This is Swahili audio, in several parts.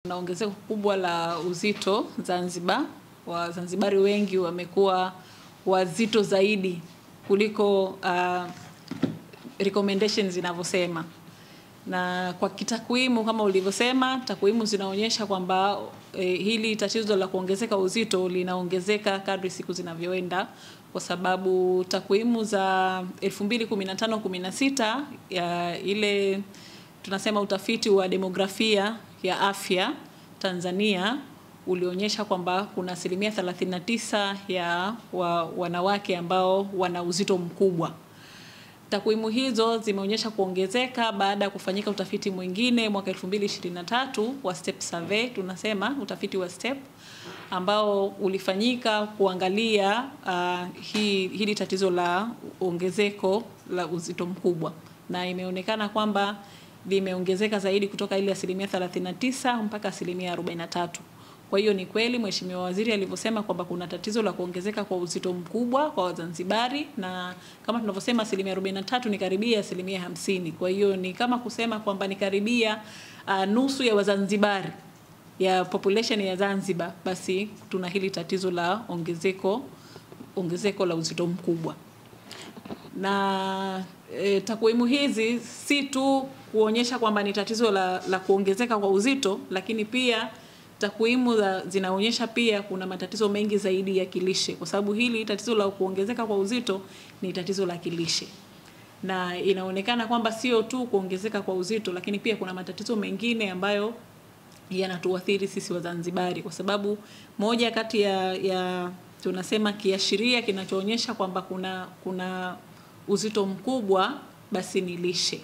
Na ongezeko kubwa la uzito Zanzibar. Wazanzibari wengi wamekuwa wazito zaidi kuliko recommendations zinavyosema. Na kwa kitakwimu kama ulivyosema, takwimu zinaonyesha kwamba hili tatizo la kuongezeka uzito linaongezeka kadri siku zinavyoenda, kwa sababu takwimu za 2015-16 ya ile tunasema utafiti wa demografia ya afya Tanzania ulionyesha kwamba kuna 39% ya wanawake ambao wana uzito mkubwa. Takwimu hizo zimeonyesha kuongezeka baada ya kufanyika utafiti mwingine mwaka 2023 wa STEP survey, tunasema utafiti wa STEP ambao ulifanyika kuangalia hili tatizo la ongezeko la uzito mkubwa, na imeonekana kwamba limeongezeka zaidi kutoka ile 39% mpaka 43%. Kwa hiyo ni kweli Mheshimiwa Waziri alivyosema kwamba kuna tatizo la kuongezeka kwa uzito mkubwa kwa Wazanzibari, na kama tunavyosema 43% ni karibia 50%. Kwa hiyo ni kama kusema kwamba ni karibia nusu ya Wazanzibari ya population ya Zanzibar, basi tuna hili tatizo la ongezeko la uzito mkubwa. Na takwimu hizi si tu kuonyesha kwamba ni tatizo la kuongezeka kwa uzito, lakini pia takwimu zinaonyesha pia kuna matatizo mengi zaidi ya kilishe, kwa sababu hili tatizo la kuongezeka kwa uzito ni tatizo la kilishe. Na inaonekana kwamba sio tu kuongezeka kwa uzito, lakini pia kuna matatizo mengine ambayo yanatuathiri sisi Wazanzibari, kwa sababu moja kati ya tunasema kiashiria kinachoonyesha kwamba kuna uzito mkubwa basi ni lishe.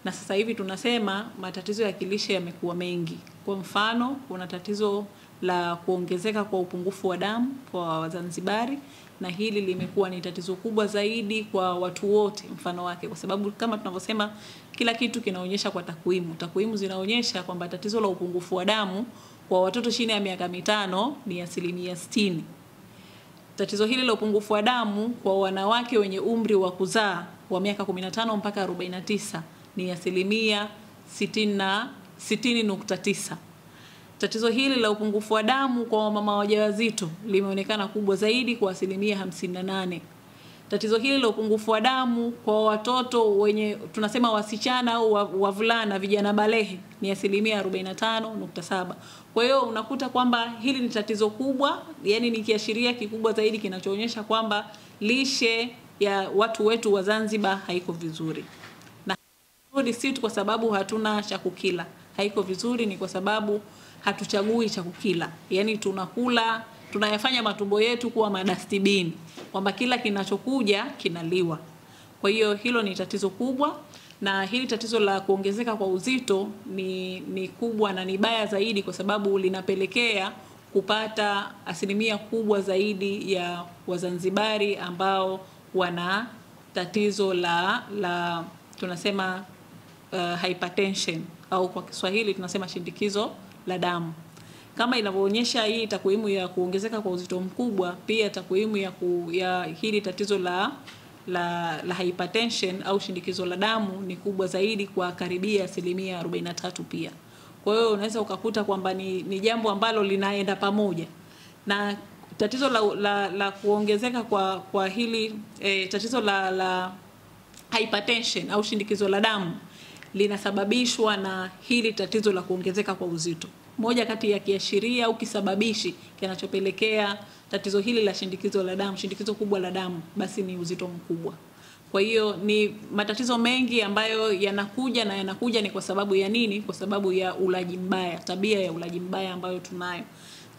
Na sasa hivi tunasema matatizo ya kilishe yamekuwa mengi. Kwa mfano, kuna tatizo la kuongezeka kwa upungufu wa damu kwa Wazanzibari, na hili limekuwa ni tatizo kubwa zaidi kwa watu wote mfano wake, kwa sababu kama tunavyosema kila kitu kinaonyesha kwa takwimu. Takwimu zinaonyesha kwamba tatizo la upungufu wa damu kwa watoto chini ya miaka 5 ni 60%. Tatizo hili la upungufu wa damu kwa wanawake wenye umri wa kuzaa wa miaka 15 mpaka 49 ni 60.9. Tatizo hili la upungufu wa damu kwa mama wajawazito limeonekana kubwa zaidi kwa 58%. Tatizo hili la upungufu wa damu kwa watoto wenye tunasema wasichana au wavulana vijana balehe ni 45.7. Kwa hiyo unakuta kwamba hili ni tatizo kubwa, yani ni kiashiria kikubwa zaidi kinachoonyesha kwamba lishe ya watu wetu wa Zanzibar haiko vizuri. Na si tu kwa sababu hatuna cha kukila haiko vizuri, ni kwa sababu hatuchagui cha kukila. Yani tunayafanya matumbo yetu kuwa madustbin, kwamba kila kinachokuja kinaliwa. Kwa hiyo hilo ni tatizo kubwa, na hili tatizo la kuongezeka kwa uzito ni kubwa na ni baya zaidi, kwa sababu linapelekea kupata asilimia kubwa zaidi ya Wazanzibari ambao wana tatizo la tunasema hypertension, au kwa Kiswahili tunasema shindikizo la damu. Kama inavyoonyesha hii takwimu ya kuongezeka kwa uzito mkubwa, pia takwimu ya hili tatizo la hypertension au shindikizo la damu ni kubwa zaidi kwa karibia 43% pia. Kwa hiyo unaweza ukakuta kwamba ni jambo ambalo linaenda pamoja. Na tatizo la kuongezeka kwa hili tatizo la hypertension au shindikizo la damu linasababishwa na hili tatizo la kuongezeka kwa uzito. Moja kati ya kiashiria au kisababishi kinachopelekea tatizo hili la shindikizo la damu, shindikizo kubwa la damu, basi ni uzito mkubwa. Kwa hiyo ni matatizo mengi ambayo yanakuja ni kwa sababu ya nini? Kwa sababu ya ulaji mbaya, tabia ya ulaji mbaya ambayo tunayo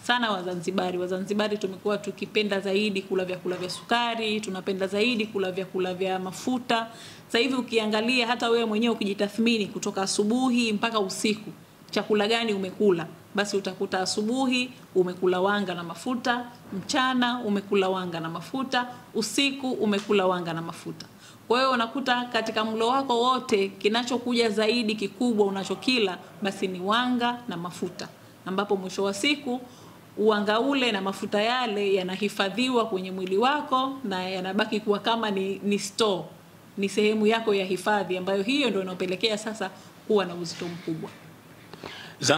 sana Wazanzibari tumekuwa tukipenda zaidi kula vyakula vya sukari, tunapenda zaidi kula vyakula vya mafuta. Sasa hivi ukiangalia hata wewe mwenyewe ukijitathmini kutoka asubuhi mpaka usiku, chakula gani umekula, basi utakuta asubuhi umekula wanga na mafuta, mchana umekula wanga na mafuta, usiku umekula wanga na mafuta. Kwa hiyo unakuta katika mlo wako wote kinachokuja zaidi kikubwa unachokila basi ni wanga na mafuta, ambapo mwisho wa siku uwanga ule na mafuta yale yanahifadhiwa kwenye mwili wako na yanabaki kuwa kama ni store, ni sehemu yako ya hifadhi, ambayo hiyo ndio inapelekea sasa kuwa na uzito mkubwa.